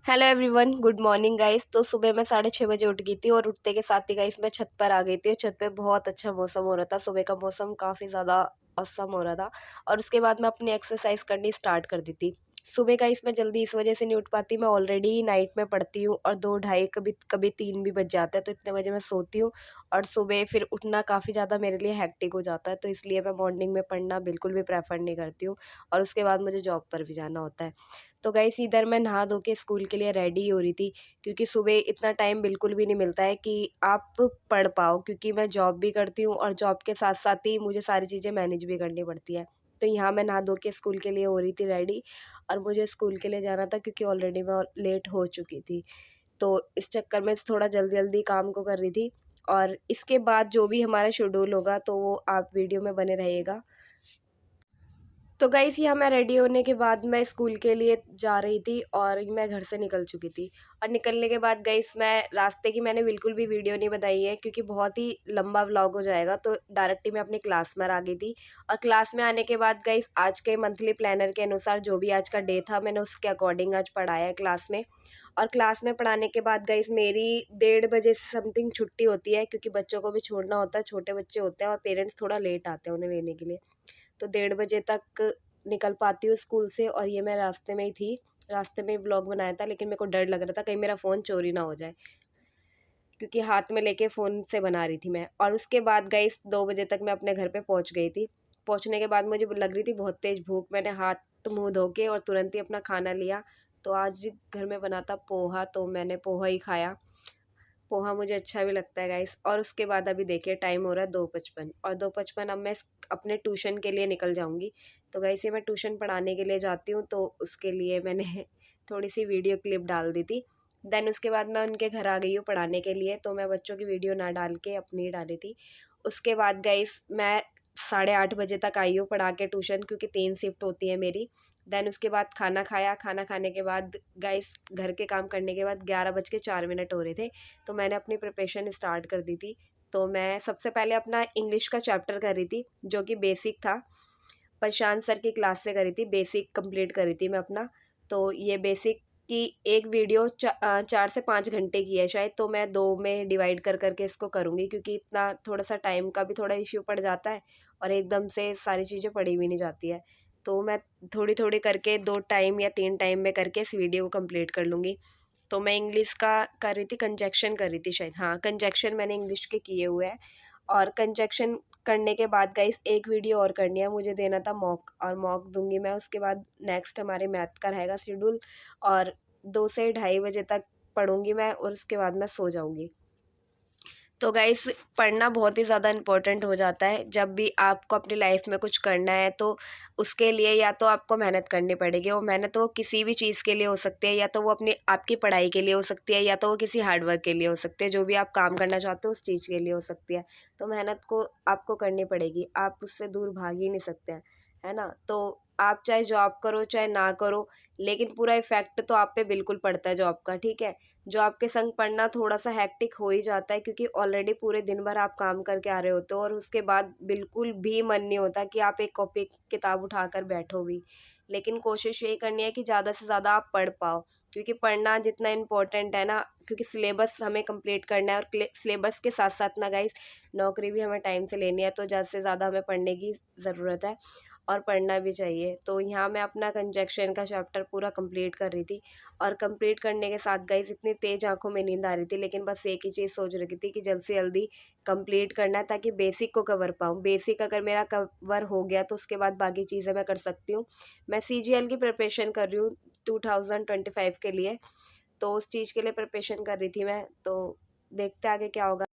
Hello everyone, good morning guys. तो सुबह मैं 6:30 बजे उठ गई थी और उठते के साथ ही गाइस मैं छत पर आ गई थी। और छत पे बहुत अच्छा मौसम हो रहा था। सुबह का मौसम काफ़ी ज़्यादा औसम हो रहा था। और उसके बाद मैं अपनी एक्सरसाइज करनी स्टार्ट कर दी थी। सुबह गाइस मैं जल्दी इस वजह से नहीं उठ पाती, मैं ऑलरेडी नाइट में पढ़ती हूँ और 2 ढाई कभी कभी 3 भी बज जाता है, तो इतने बजे मैं सोती हूँ। और सुबह फिर उठना काफ़ी ज़्यादा मेरे लिए हेक्टिक हो जाता है, तो इसलिए मैं मॉर्निंग में पढ़ना बिल्कुल भी प्रेफर नहीं करती हूँ। और उसके बाद मुझे जॉब पर भी जाना होता है। तो गाइस इधर मैं नहा धो के स्कूल के लिए रेडी हो रही थी, क्योंकि सुबह इतना टाइम बिल्कुल भी नहीं मिलता है कि आप पढ़ पाओ, क्योंकि मैं जॉब भी करती हूँ और जॉब के साथ साथ ही मुझे सारी चीज़ें मैनेज भी करनी पड़ती है। तो यहाँ मैं नहा धो के स्कूल के लिए हो रही थी रेडी, और मुझे स्कूल के लिए जाना था क्योंकि ऑलरेडी मैं लेट हो चुकी थी। तो इस चक्कर में थोड़ा जल्दी जल्दी काम को कर रही थी। और इसके बाद जो भी हमारा शेड्यूल होगा तो वो आप वीडियो में बने रहिएगा। तो गाइस यहाँ मैं रेडी होने के बाद मैं स्कूल के लिए जा रही थी और मैं घर से निकल चुकी थी। और निकलने के बाद गाइस मैं रास्ते की मैंने बिल्कुल भी वीडियो नहीं बनाई है, क्योंकि बहुत ही लंबा व्लॉग हो जाएगा। तो डायरेक्ट ही मैं अपनी क्लास में आ गई थी। और क्लास में आने के बाद गाइस आज के मंथली प्लानर के अनुसार जो भी आज का डे था मैंने उसके अकॉर्डिंग आज पढ़ाया है क्लास में। और क्लास में पढ़ाने के बाद गाइस मेरी 1:30 बजे से समथिंग छुट्टी होती है, क्योंकि बच्चों को भी छोड़ना होता है, छोटे बच्चे होते हैं और पेरेंट्स थोड़ा लेट आते हैं उन्हें लेने के लिए। तो 1:30 बजे तक निकल पाती हूँ स्कूल से। और ये मैं रास्ते में ही थी, रास्ते में ही ब्लॉग बनाया था, लेकिन मेरे को डर लग रहा था कहीं मेरा फ़ोन चोरी ना हो जाए, क्योंकि हाथ में लेके फ़ोन से बना रही थी मैं। और उसके बाद गई 2 बजे तक मैं अपने घर पे पहुँच गई थी। पहुँचने के बाद मुझे लग रही थी बहुत तेज़ भूख, मैंने हाथ मुँह धो के और तुरंत ही अपना खाना लिया। तो आज घर में बना था पोहा, तो मैंने पोहा ही खाया। पोहा मुझे अच्छा भी लगता है गाइस। और उसके बाद अभी देखिए टाइम हो रहा है 2:55, और 2:55 अब मैं अपने ट्यूशन के लिए निकल जाऊंगी। तो गाइस ये मैं ट्यूशन पढ़ाने के लिए जाती हूँ, तो उसके लिए मैंने थोड़ी सी वीडियो क्लिप डाल दी थी। देन उसके बाद मैं उनके घर आ गई हूँ पढ़ाने के लिए, तो मैं बच्चों की वीडियो ना डाल के अपनी डाली थी। उसके बाद गाइस मैं 8:30 बजे तक आई हूँ पढ़ा के ट्यूशन, क्योंकि 3 शिफ्ट होती है मेरी। देन उसके बाद खाना खाया, खाना खाने के बाद गाइस घर के काम करने के बाद 11:04 हो रहे थे। तो मैंने अपनी प्रिपरेशन स्टार्ट कर दी थी। तो मैं सबसे पहले अपना इंग्लिश का चैप्टर कर रही थी, जो कि बेसिक था। प्रशांत सर की क्लास से करी थी, बेसिक कंप्लीट करी थी मैं अपना। तो ये बेसिक की एक वीडियो 4 से 5 घंटे की है शायद, तो मैं 2 में डिवाइड कर करके इसको करूँगी, क्योंकि इतना थोड़ा सा टाइम का भी थोड़ा इश्यू पड़ जाता है और एकदम से सारी चीज़ें पढ़ी भी नहीं जाती है। तो मैं थोड़ी थोड़ी करके 2 टाइम या 3 टाइम में करके इस वीडियो को कंप्लीट कर लूँगी। तो मैं इंग्लिश का कर रही थी, कंजक्शन कर रही थी शायद, हाँ कंजक्शन मैंने इंग्लिश के किए हुए हैं। और कंजक्शन करने के बाद गाइस एक वीडियो और करनी है, मुझे देना था मॉक, और मॉक दूंगी मैं। उसके बाद नेक्स्ट हमारे मैथ का रहेगा शेड्यूल। और 2 से 2:30 बजे तक पढ़ूंगी मैं, और उसके बाद मैं सो जाऊंगी। तो गाइस पढ़ना बहुत ही ज़्यादा इम्पोर्टेंट हो जाता है। जब भी आपको अपनी लाइफ में कुछ करना है तो उसके लिए या तो आपको मेहनत करनी पड़ेगी। वो मेहनत वो किसी भी चीज़ के लिए हो सकती है, या तो वो अपनी आपकी पढ़ाई के लिए हो सकती है, या तो वो किसी हार्डवर्क के लिए हो सकती है। जो भी आप काम करना चाहते हो उस चीज़ के लिए हो सकती है। तो मेहनत को आपको करनी पड़ेगी, आप उससे दूर भाग ही नहीं सकते हैं, है ना। तो आप चाहे जॉब करो चाहे ना करो, लेकिन पूरा इफेक्ट तो आप पे बिल्कुल पड़ता है जॉब का, ठीक है। जॉब के संग पढ़ना थोड़ा सा हेक्टिक हो ही जाता है, क्योंकि ऑलरेडी पूरे दिन भर आप काम करके आ रहे होते हो, और उसके बाद बिल्कुल भी मन नहीं होता कि आप एक कॉपी किताब उठाकर बैठो भी। लेकिन कोशिश यही करनी है कि ज़्यादा से ज़्यादा आप पढ़ पाओ, क्योंकि पढ़ना जितना इम्पोर्टेंट है ना, क्योंकि सिलेबस हमें कंप्लीट करना है। और सिलेबस के साथ साथ ना गाइस नौकरी भी हमें टाइम से लेनी है, तो ज़्यादा से ज़्यादा हमें पढ़ने की ज़रूरत है, और पढ़ना भी चाहिए। तो यहाँ मैं अपना कंजक्शन का चैप्टर पूरा कंप्लीट कर रही थी। और कंप्लीट करने के साथ गाइस इतनी तेज़ आंखों में नींद आ रही थी, लेकिन बस एक ही चीज़ सोच रही थी कि जल्द से जल्दी कंप्लीट करना है, ताकि बेसिक को कवर पाऊँ। बेसिक अगर मेरा कवर हो गया तो उसके बाद बाकी चीज़ें मैं कर सकती हूँ। मैं CGL की प्रिपरेशन कर रही हूँ 2025 के लिए, तो उस चीज़ के लिए प्रिपरेशन कर रही थी मैं। तो देखते आगे क्या होगा।